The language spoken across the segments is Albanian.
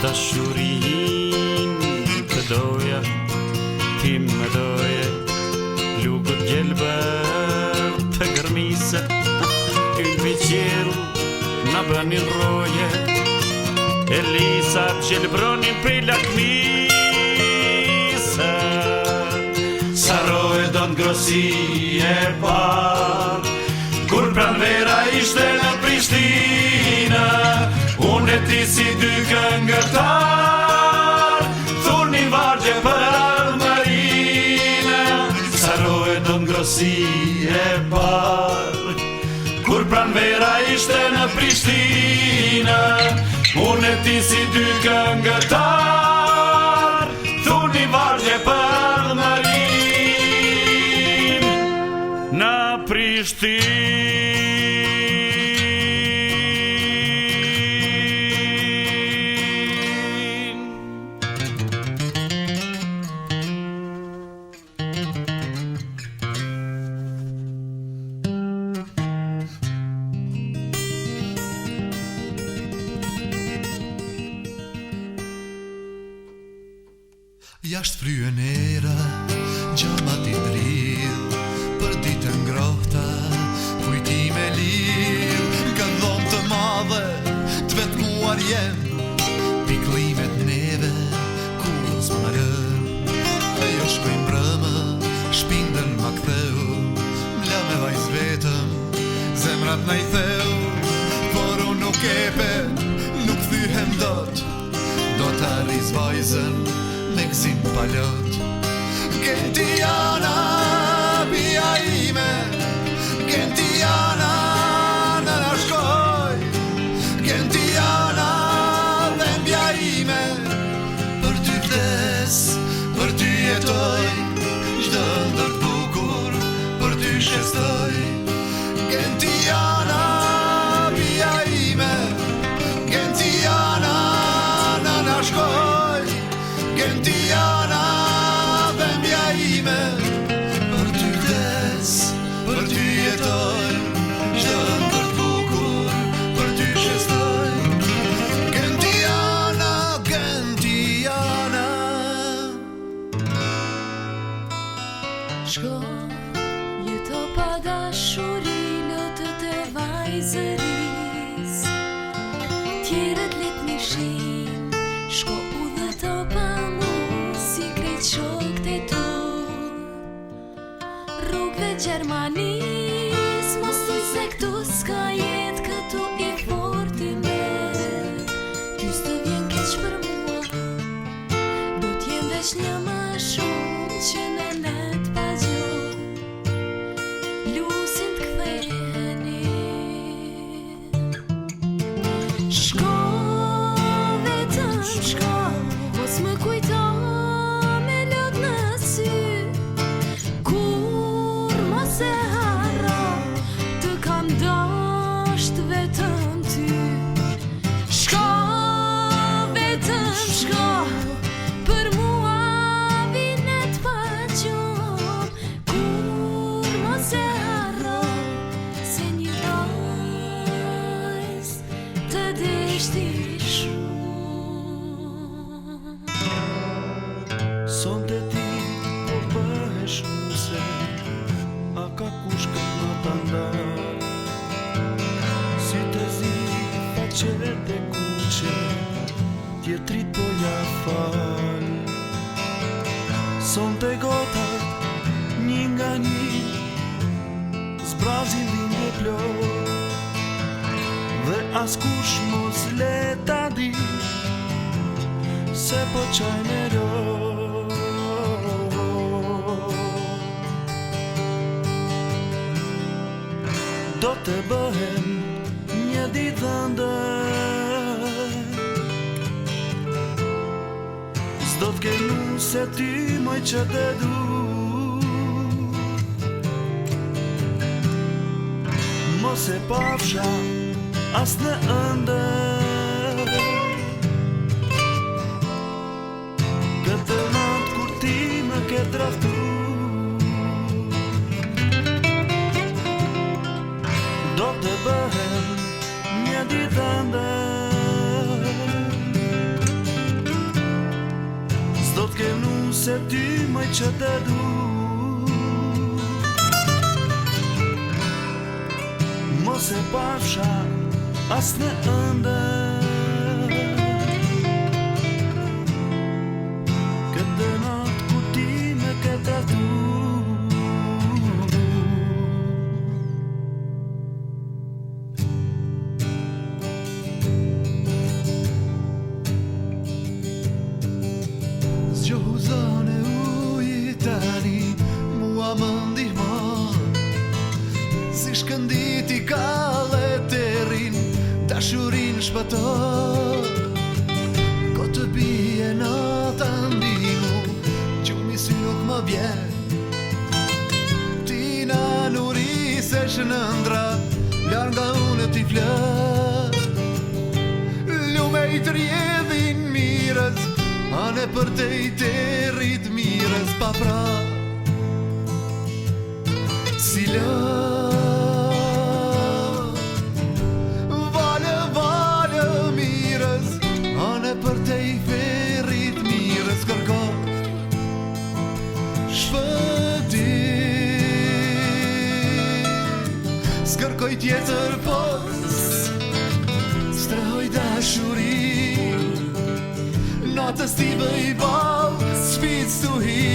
dashurin të doja, ti më doje, lugët gjelbër të gërmise, ynë viqil në bënin roje, Elisa gjelbronin për lakmise. Sa roje do n'grosi e par, kur pranvera ishte në Prishtinë, unë e ti si dy këngëtar, thunin vargje për ardhmërinë. Sa roje do n'grosi e par, kur pranvera ishte në Prishtinë, unë e ti si dy këngëtar, thunin vargje për ardhmërinë në Prishtinë. Jashtë fryen era, gjamat i drill, për ditë ngrohta, kujtime lill, kanë dhomë të madhe, të vetmuar jem, piklimet neve, kur s'marëm, ajo shkojnë brëmë, shpindën ma ktheu, mla me vajz vetëm, zemrat na i theu, por unë nuk epe, nuk thyhem dot, do t'arriz vajzën, me gzim palot. Gentiana, bia ime, Gentiana, në nashkoj, Gentiana, dhe mbja ime, për ty vdes, për ty jetoj, çdo ndër bukur, për ty shestoj. Gentiana, bia ime, Gentiana, në nashkoj, Gentiana, dhe mbja ime, për ty vdes, për ty jetoj, çdo ndër bukur, për ty shestoj. Gentiana, Gentiana. Shko, jeto pa dashuri, lotët e vajzëris, tjerët let mishin, shko u dhe to pa mu, si krejt shokët e tu. Rrugëve Gjermanis, mos tuj se këtu s'ka jet, këtu i forti me. Ty s'të vjen keq për mua, do t'jem veç një më shumë që në net pa gjuhë, lusin t'ktheheni. Shko, vetëm shko, mos më kujto me lot në sy, kur mos e harro, të kam dasht vetëm ty. Shko, vetëm shko, për mua vinet pa gjuhë, kur mos e harro, se një vajz të deshti shumë. Sonte ti po bëhesh muse, a ka kush këtë në të ndar, si të zi faqet e kuqe, tjetrit po ja fal. Sonte gotat, një nga një, zbrazin lindje plot, dhe askush mos le ta di, se po qaj me lot. Do të bëhem një ditë dhëndër, s'do t'ke mu se ty moj që të du, mos e pafsha as në ëndër, këtë natë kur ti më ke traftu, do të bëhem një ditë ëndër. ty më që të du. Mos e pafsha as në ëndër, këtë natë ku ti me ke tratu. Zgjohuzane uji tani mua më ndihmon, si shkënditi kalle të rin, dashurin shpëton. Ko të bie nata ndimu, gjumi sy nuk më vjen. Ti na nurisesh në ndra, lar nga unë ti flet. Lume i të rjedhin mirës, ane për te i të rrit mirës pa pra. Si lë Valë mirës, ane për te i ferrit mirës kërko. Shpëtim, s'kërkoj tjetër pos, strehoj dashurin, natës ti bëj bal, s'pic tu hi.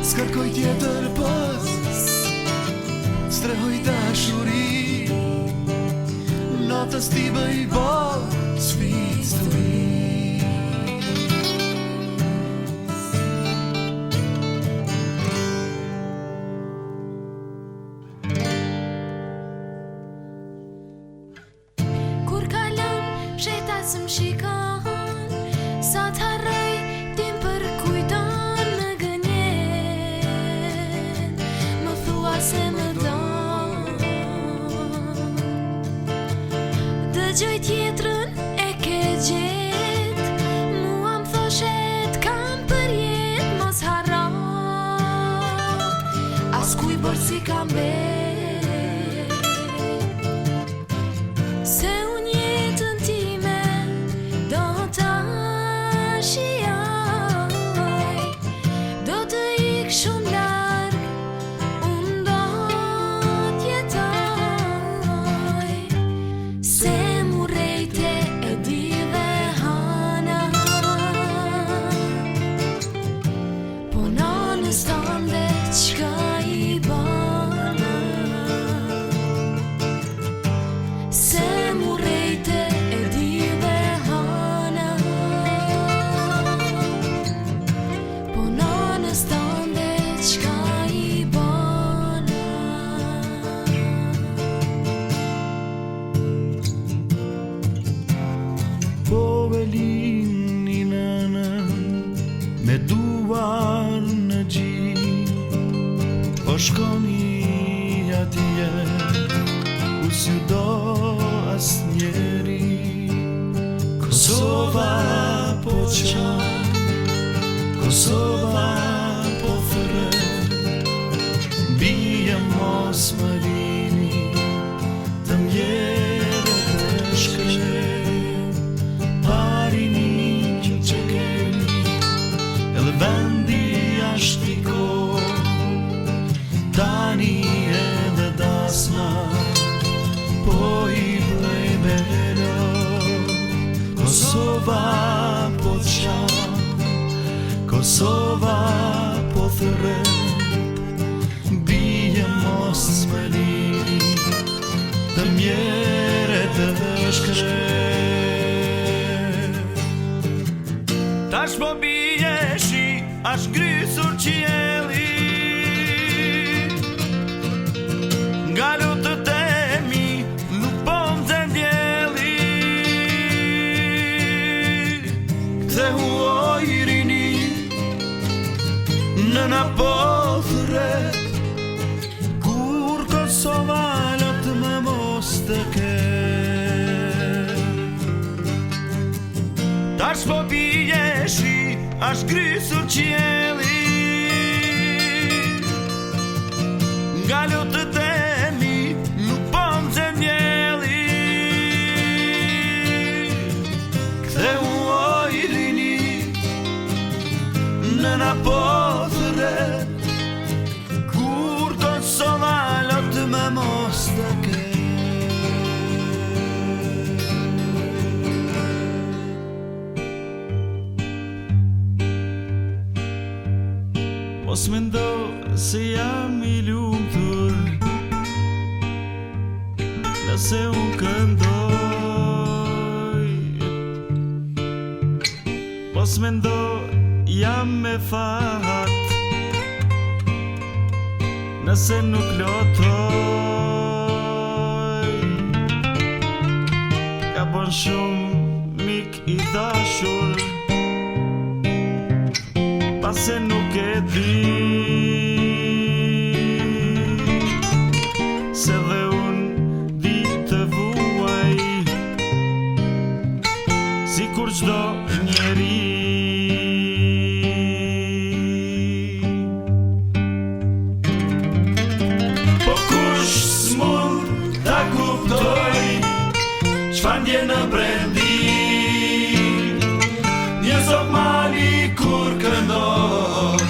S'kërkoj tjetër pos, strehoj dashuri, natës ti bëj bal, s'pic tu hi. Kur kalon, shetas më shikon, sa t'harroj tim për kujton në gënjen, më thua se më don. Dëgjoj tjetrën e ke gjet, mua më thoshet kam për jet, mos harro, as kuj bërë si kam bet. Se unë jetën time do ta shijoj, do të ik shumë larg, unë do t'jetoj. Se mu rejte e di dhe hana, po nonës tande qka i bana. Se mu rejte e di dhe hana, po nonës tande qka i bana. Po e lini nënën me duar në gjin, po shkoni atje ku s'ju do as njeri. Kosova po qan, Kosova po fërret, bie mos më lini, të mjerët e shkret. Parini që keni, edhe vendi ashtë piko, tani edhe dasma, po i blej belo. Kosova po qan, Kosova po thërret, bie mos më lini, të mjerët e shkret. Tash po bie shi, ash grysur qieli, nga lutët e mi nuk po më ndjeli. Kthehu o i rini, nëna po thret, kur Kosova lot me mos të ket. Tash po bie shi, ash grysur qieli, nga lutët e mi nuk po më ndjeli. Ktheu o i rini, Nëna po thret kur Kosova lot me mos të ke. Mos mendo se jam I lumtur nëse unë këndoj. Mos mendo jam me fat nëse nuk lotoj. Ka bon shumë mik I dashur pase nuk e di se dhe unë di të vuaj si kur çdo njeri. Po kush s'mund ta kuptoj çfarë ndjen në brendi një zog mali kur këndon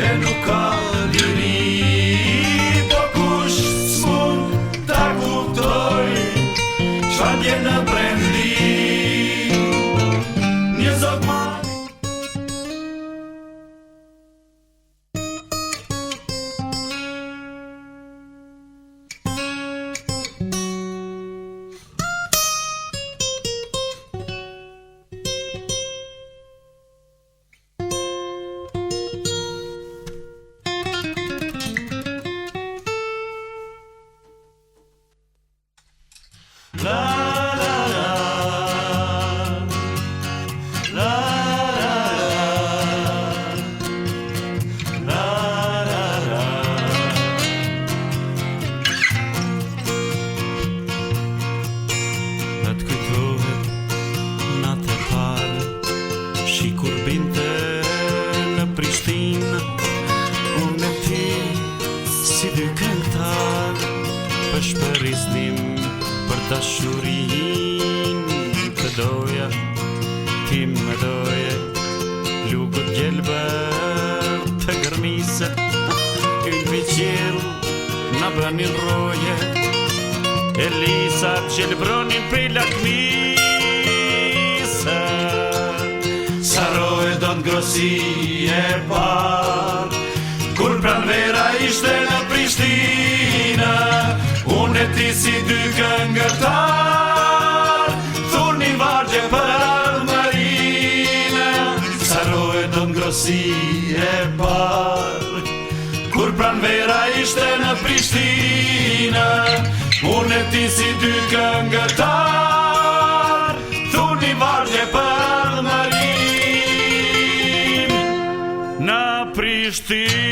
e nuk ka liri. Po kush s'mund ta kuptoj çfarë ndjen në brendi një zog mali. La la la la la la la. Na të kujtohet natë e parë shi kur binte në Prishtinë unë e ti si dy këngëtar pëshpërisnim për dashurin të doja, ti më doje, lugët gjelbër të gërmise, ynë viqil në bënin roje, Elisa gjelbronin prej lakmise. Saroje do n'grosi e par, kur pranvera ishte në Prishtinë, unë e ti si dy këngëtar, thurnin vargje për ardhmërinë. Saroje do n'grosi e par, kur pranvera ishte në Prishtinë, unë e ti si dy këngëtar, thurnin vargje për ardhmërinë. Në Prishtinë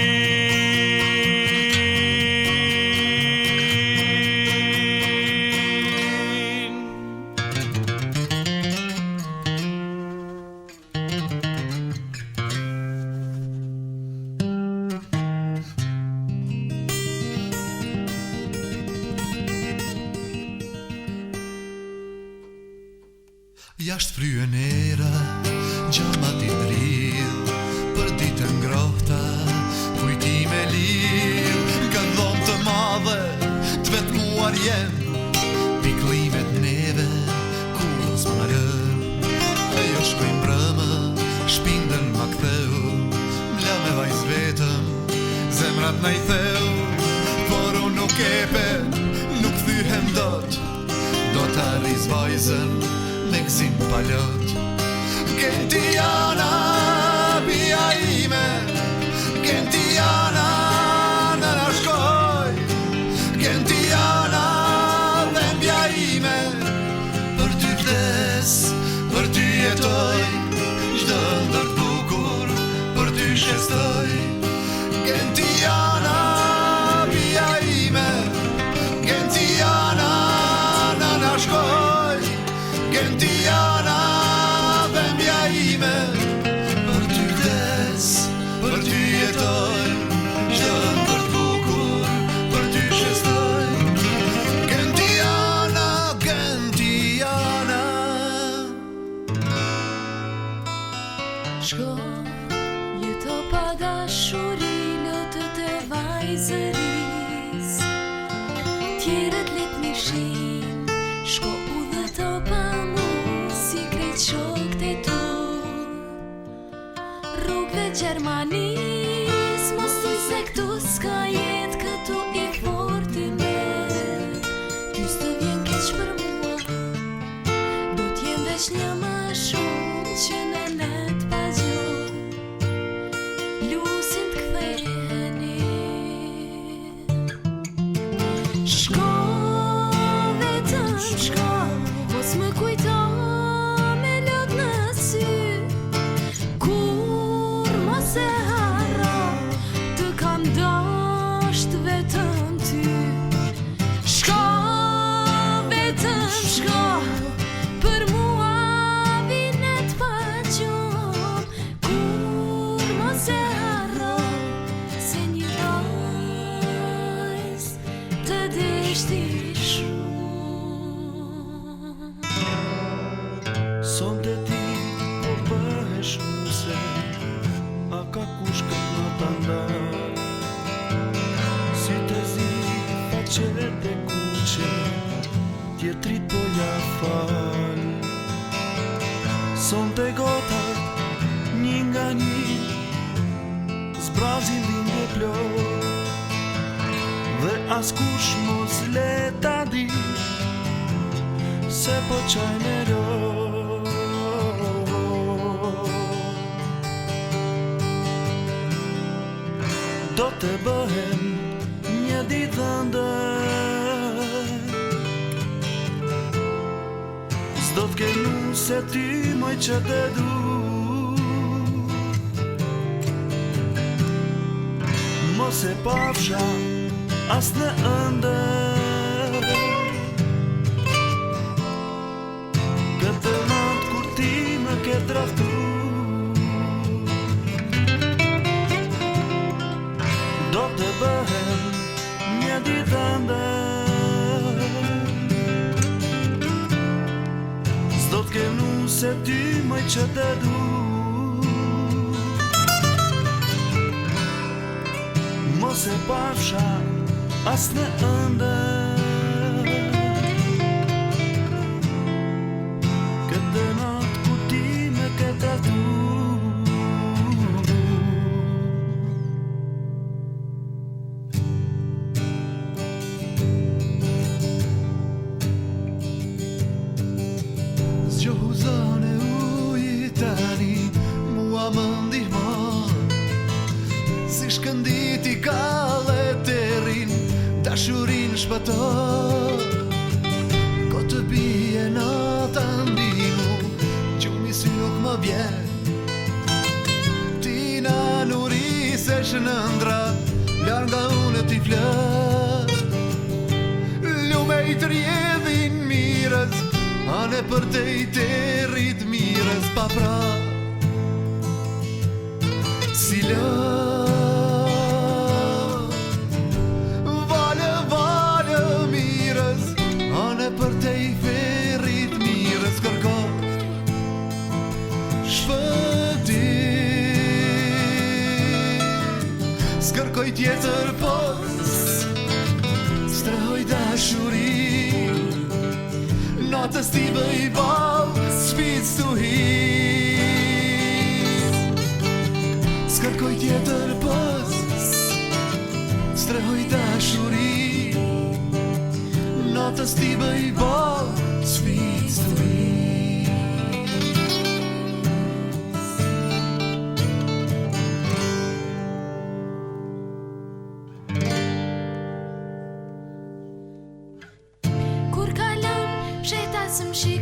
Jashtë fryen era, gjamat I drill, për ditën ngrohta, kujtime lill, nga dhomë të madhe, të vetmuar jem, piklimet neve, kur s'marën, ajo shkojnë brëmë, shpindën ma ktheu, mla me vajz vetëm, zemrat na I theu, por unë nuk epe, nuk thyhem dot, do t'arriz vajzën, me gzim palot. Gentiana, bia ime, Gentiana, në na shkoj, Gentiana, dhembja ime, për ty vdes, për ty jetoj, çdo ndër bukur, për ty shestoj. Gentiana, bia ime, Gentiana, në na shkoj, Gentiana, dhembja ime, për ty vdes, për ty jetoj, çdo ndër bukur, për ty shestoj. Gentiana, Gentiana. Shko, jetoj dashuri lotët e vajzëris. Tjerët let një shin, shko u dhe të pa mu, si krejt shokët e tu. Rrugëve Gjermanis, mos thuj se këtu s'ka jet, këtu i forti me. Ty s'të vjen keq për mua, do t'jem veç një më shumë që në net pa gjuhë. Lusin t'ktheheni. Shko vetëm shko, mos më kujto me lot në sy. Kur mos e harro, të kam dasht vetëm ty. Shko vetëm shko, për mua vinet pa gjuhë. Kur mos e harro, se një vajz të deshti shumë. Sonte ti po bëhesh muse, a ka kush këtë në të ndar? Si të zi faqet e kuqe, tjetrit po ja fal. Sonte gotat, një nga një, zbrazin lindje plot, dhe askush mos le ta di se po qaj me lot. Do të bëhem një ditë ëndër, s'do t'kenu se ty moj që të du. Mos e pafsha as në ëndër, këtë natë kur ti më ke draftu. Do të bëhem një ditë ëndër, s'do t'kenu se ty më që të du. Mos e pafsha as në ëndër, këtë natë ku ti me ke draftu. Zgjohu zane ujë tani, mua më ndihmon. Si shkëndit i kallet e rin, dashurin shpëton. Ko të bie nata mbimu, gjumi sy nuk më vjen. Ti na nurisesh në ndra, lar nga unë t'i flër. Lume i të rjedhin mirës, ane për te i të rrit mirës pa pra. Si lë Vale mirës, ane për te i ferrit mirës kërko. Shpëtim, s'kërkoj tjetër pos, strehoj dashuri, natës ti bëj bal, s'fic t'u his. S'kërkoj tjetër pos, strehoj dashuri, natës ti bëj bal, s'fic t'u his. Kur kalon, fshehtas më shi